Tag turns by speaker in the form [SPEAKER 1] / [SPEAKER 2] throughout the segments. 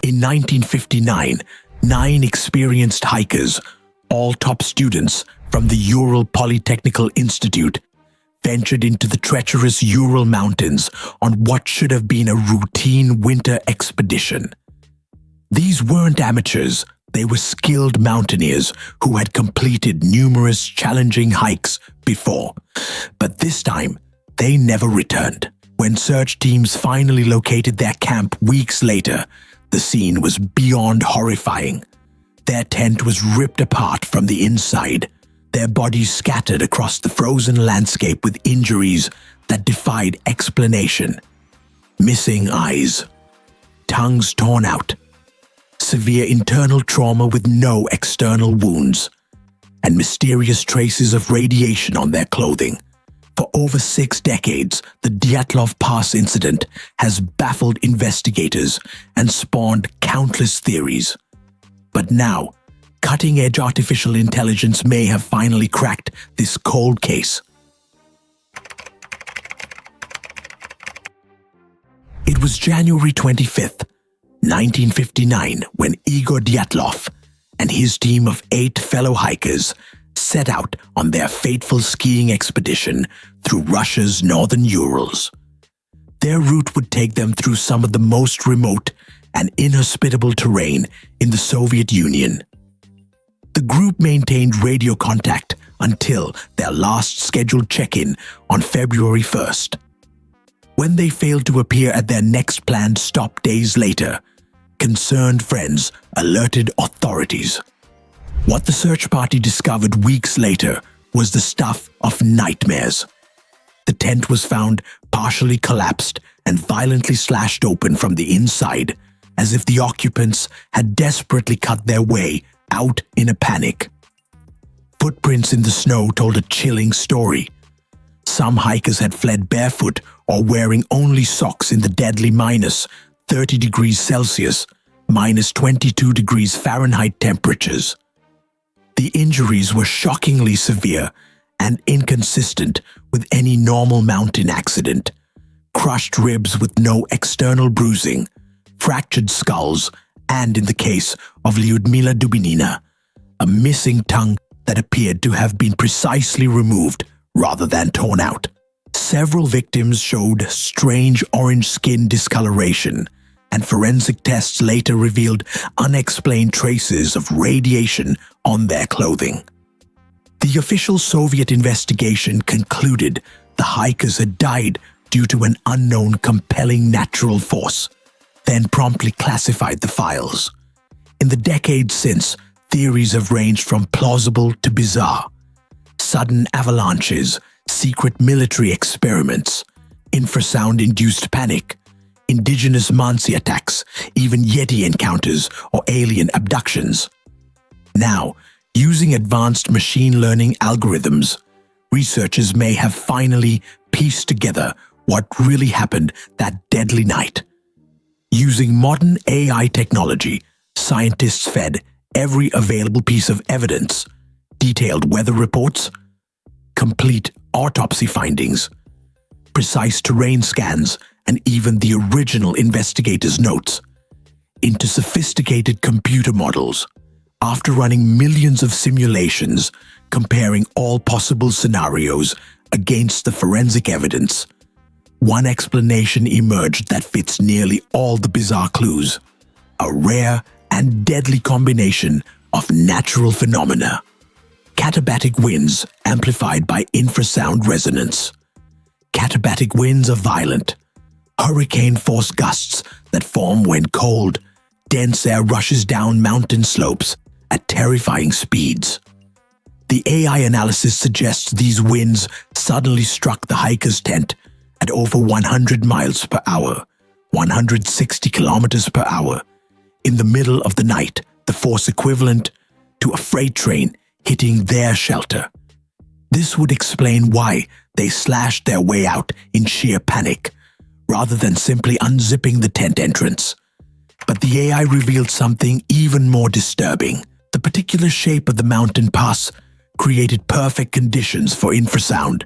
[SPEAKER 1] In 1959, 9 experienced hikers, all top students from the Ural Polytechnical Institute, ventured into the treacherous Ural Mountains on what should have been a routine winter expedition. These weren't amateurs, they were skilled mountaineers who had completed numerous challenging hikes before. But this time, they never returned. When search teams finally located their camp weeks later, the scene was beyond horrifying. Their tent was ripped apart from the inside, their bodies scattered across the frozen landscape with injuries that defied explanation. Missing eyes, tongues torn out, severe internal trauma with no external wounds, and mysterious traces of radiation on their clothing. For over 6 decades, the Dyatlov Pass incident has baffled investigators and spawned countless theories. But now, cutting-edge artificial intelligence may have finally cracked this cold case. It was January 25th, 1959, when Igor Dyatlov and his team of 8 fellow hikers set out on their fateful skiing expedition through Russia's northern Urals. Their route would take them through some of the most remote and inhospitable terrain in the Soviet Union. The group maintained radio contact until their last scheduled check-in on February 1st. When they failed to appear at their next planned stop days later, concerned friends alerted authorities. What the search party discovered weeks later was the stuff of nightmares. The tent was found partially collapsed and violently slashed open from the inside, as if the occupants had desperately cut their way out in a panic. Footprints in the snow told a chilling story. Some hikers had fled barefoot or wearing only socks in the deadly minus 30 degrees Celsius, minus 22 degrees Fahrenheit temperatures. The injuries were shockingly severe and inconsistent with any normal mountain accident. Crushed ribs with no external bruising, fractured skulls, and in the case of Lyudmila Dubinina, a missing tongue that appeared to have been precisely removed rather than torn out. Several victims showed strange orange skin discoloration, and forensic tests later revealed unexplained traces of radiation on their clothing. The official Soviet investigation concluded the hikers had died due to an unknown compelling natural force, then promptly classified the files. In the decades since, theories have ranged from plausible to bizarre. Sudden avalanches, secret military experiments, infrasound-induced panic, indigenous Mansi attacks, even Yeti encounters or alien abductions. Now, using advanced machine learning algorithms, researchers may have finally pieced together what really happened that deadly night. Using modern AI technology, scientists fed every available piece of evidence, detailed weather reports, complete autopsy findings, precise terrain scans, and even the original investigators' notes, into sophisticated computer models. After running millions of simulations, comparing all possible scenarios against the forensic evidence, one explanation emerged that fits nearly all the bizarre clues: a rare and deadly combination of natural phenomena. Katabatic winds amplified by infrasound resonance. Katabatic winds are violent, hurricane-force gusts that form when cold, dense air rushes down mountain slopes at terrifying speeds. The AI analysis suggests these winds suddenly struck the hiker's tent at over 100 miles per hour, 160 kilometers per hour, in the middle of the night, the force equivalent to a freight train hitting their shelter. This would explain why they slashed their way out in sheer panic, rather than simply unzipping the tent entrance. But the AI revealed something even more disturbing. The particular shape of the mountain pass created perfect conditions for infrasound.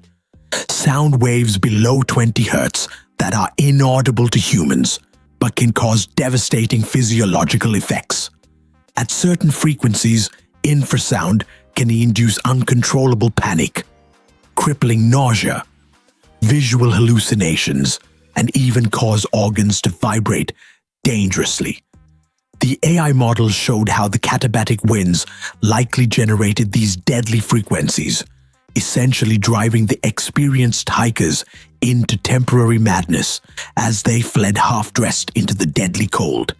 [SPEAKER 1] Sound waves below 20 Hz that are inaudible to humans, but can cause devastating physiological effects. At certain frequencies, infrasound can induce uncontrollable panic, crippling nausea, visual hallucinations, and even cause organs to vibrate dangerously. The AI models showed how the katabatic winds likely generated these deadly frequencies, essentially driving the experienced hikers into temporary madness as they fled half-dressed into the deadly cold.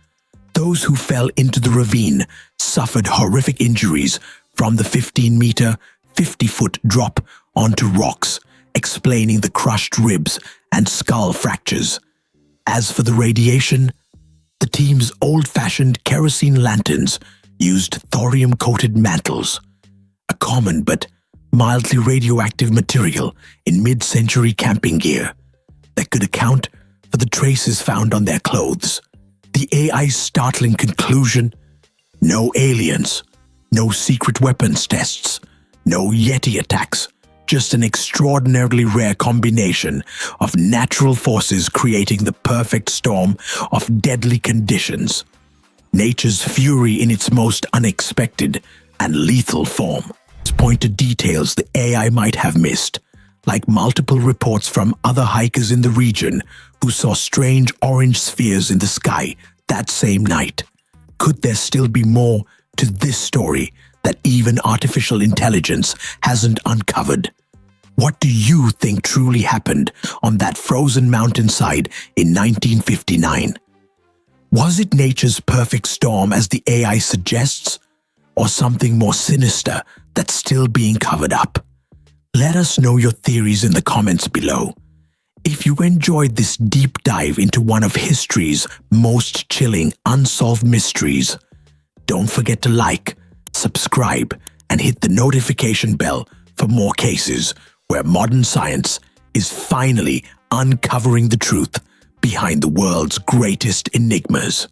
[SPEAKER 1] Those who fell into the ravine suffered horrific injuries from the 15-meter, 50-foot drop onto rocks, explaining the crushed ribs and skull fractures. As for the radiation, the team's old-fashioned kerosene lanterns used thorium-coated mantles, a common but mildly radioactive material in mid-century camping gear that could account for the traces found on their clothes. The AI's startling conclusion: no aliens, no secret weapons tests, no Yeti attacks, just an extraordinarily rare combination of natural forces creating the perfect storm of deadly conditions. Nature's fury in its most unexpected and lethal form. Point to details the AI might have missed, like multiple reports from other hikers in the region who saw strange orange spheres in the sky that same night. Could there still be more to this story that even artificial intelligence hasn't uncovered? What do you think truly happened on that frozen mountainside in 1959? Was it nature's perfect storm as the AI suggests, or something more sinister that's still being covered up? Let us know your theories in the comments below. If you enjoyed this deep dive into one of history's most chilling unsolved mysteries, don't forget to like, subscribe, and hit the notification bell for more cases where modern science is finally uncovering the truth behind the world's greatest enigmas.